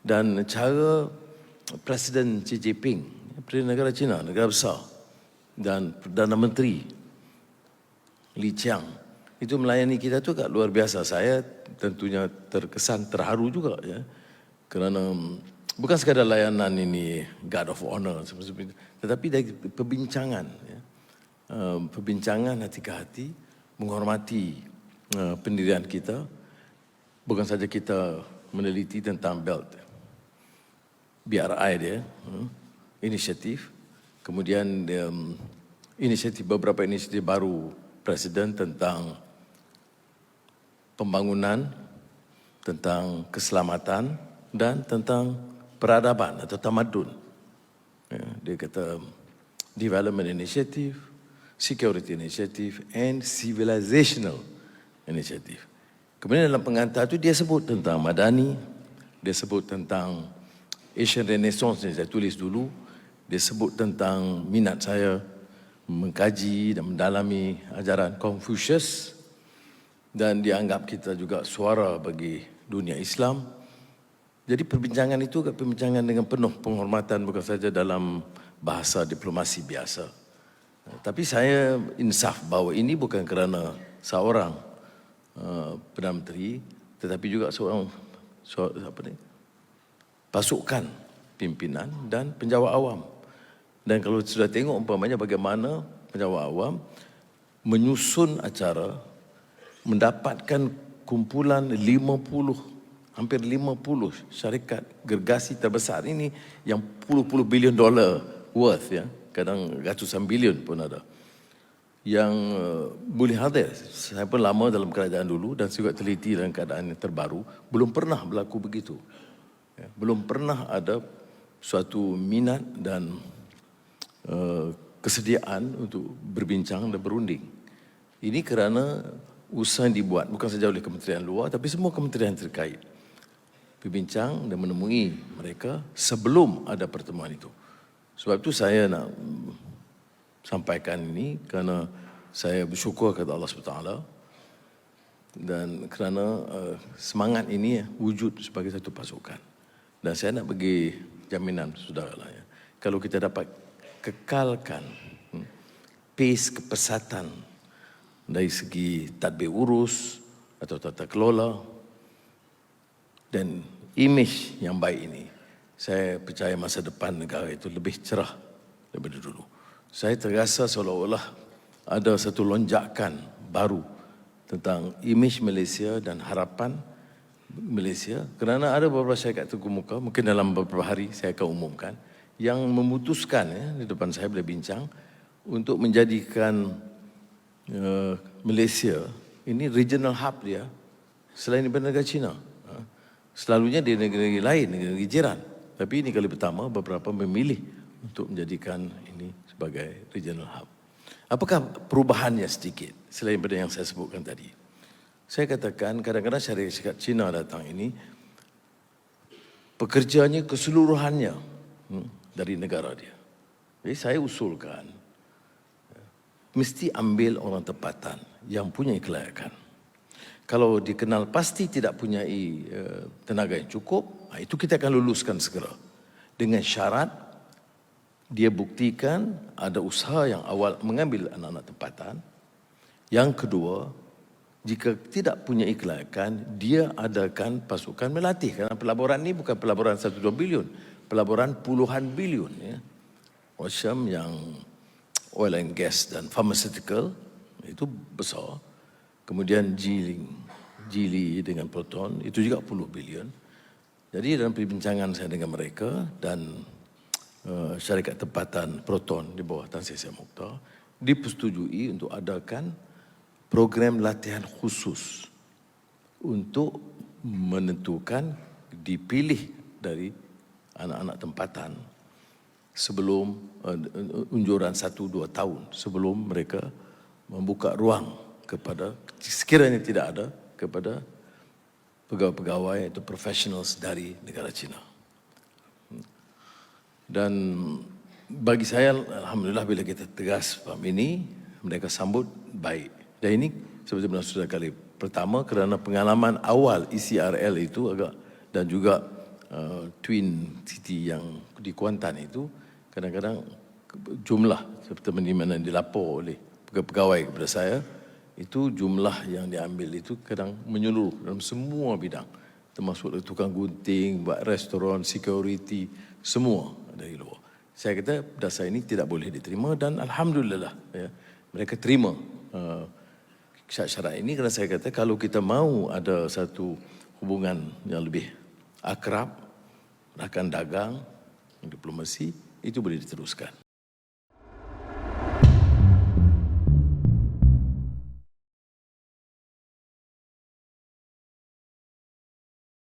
Dan cara Presiden Xi Jinping, Presiden negara China, negara besar, dan Perdana Menteri Li Qiang itu melayani kita tu kat luar biasa. Saya tentunya terkesan terharu juga ya, kerana bukan sekadar layanan ini guard of honor, tetapi dari perbincangan ya, perbincangan hati ke hati, menghormati pendirian kita. Bukan saja kita meneliti tentang belt BRI dia, inisiatif, kemudian beberapa inisiatif baru Presiden tentang pembangunan, tentang keselamatan dan tentang peradaban atau tamadun. Ya, dia kata development initiative, security initiative and civilizational initiative. Kemudian dalam pengantar itu dia sebut tentang Madani, dia sebut tentang Asian Renaissance yang saya tulis dulu, dia sebut tentang minat saya mengkaji dan mendalami ajaran Confucius, dan dianggap kita juga suara bagi dunia Islam. Jadi perbincangan itu perbincangan dengan penuh penghormatan, bukan saja dalam bahasa diplomasi biasa. Tapi saya insaf bahawa ini bukan kerana seorang Perdana Menteri, tetapi juga seorang pasukan pimpinan dan penjawat awam. Dan kalau sudah tengok umpamanya bagaimana penjawat awam menyusun acara, mendapatkan kumpulan 50, hampir 50 syarikat gergasi terbesar ini yang puluh-puluh bilion dolar worth ya, kadang ratusan bilion pun ada, yang boleh hadir. Saya pun lama dalam kerajaan dulu dan juga teliti dalam keadaan yang terbaru, belum pernah berlaku begitu. Ya, belum pernah ada suatu minat dan kesediaan untuk berbincang dan berunding. Ini kerana usaha yang dibuat bukan saja oleh kementerian luar, tapi semua kementerian terkait berbincang dan menemui mereka sebelum ada pertemuan itu. Sebab itu saya nak sampaikan ini kerana saya bersyukur kepada Allah SWT dan kerana semangat ini wujud sebagai satu pasukan. Dan saya nak bagi jaminan saudara lah ya, kalau kita dapat kekalkan pace kepesatan dari segi tadbir urus atau tata kelola dan imej yang baik ini, saya percaya masa depan negara itu lebih cerah daripada dulu. Saya terasa seolah-olah ada satu lonjakan baru tentang imej Malaysia dan harapan Malaysia, kerana ada beberapa syarikat terkemuka, mungkin dalam beberapa hari saya akan umumkan, yang memutuskan ya, di depan saya boleh bincang untuk menjadikan Malaysia ini regional hub dia selain daripada negara China. Selalunya di negara-negara lain, negara-negara jiran. Tapi ini kali pertama beberapa memilih untuk menjadikan ini sebagai regional hub. Apakah perubahannya sedikit selain daripada yang saya sebutkan tadi? Saya katakan kadang-kadang syarikat Cina datang ini pekerjaannya keseluruhannya dari negara dia. Jadi saya usulkan mesti ambil orang tempatan yang punya kelayakan. Kalau dikenal pasti tidak punya tenaga yang cukup, itu kita akan luluskan segera. Dengan syarat dia buktikan ada usaha yang awal mengambil anak-anak tempatan. Yang kedua, jika tidak punya kelayakan, dia adakan pasukan melatih. Kerana pelaburan ini bukan pelaburan 1-2 bilion, pelaburan puluhan bilion. Ya. Ocean yang oil and gas dan pharmaceutical itu besar. Kemudian Geely dengan Proton itu juga puluh bilion. Jadi dalam perbincangan saya dengan mereka dan syarikat tempatan Proton di bawah Tan Sri Syed Mokhtar, dipersetujui untuk adakan program latihan khusus untuk menentukan dipilih dari anak-anak tempatan sebelum unjuran 1-2 tahun sebelum mereka membuka ruang kepada, sekiranya tidak ada, kepada pegawai-pegawai atau professionals dari negara China. Dan bagi saya, alhamdulillah bila kita tegas faham ini, mereka sambut baik. Dan ini seperti mana sudah kali pertama kerana pengalaman awal ECRL itu agak, dan juga Twin City yang di Kuantan itu, kadang-kadang jumlah seperti mana dilapor oleh pegawai kepada saya, itu jumlah yang diambil itu kadang menyeluruh dalam semua bidang, termasuk tukang gunting, buat restoran, security, semua dari luar. Saya kata dasar ini tidak boleh diterima dan alhamdulillah ya, mereka terima syarat-syarat ini, kerana saya kata kalau kita mahu ada satu hubungan yang lebih akrab, rakan dagang, diplomasi, itu boleh diteruskan.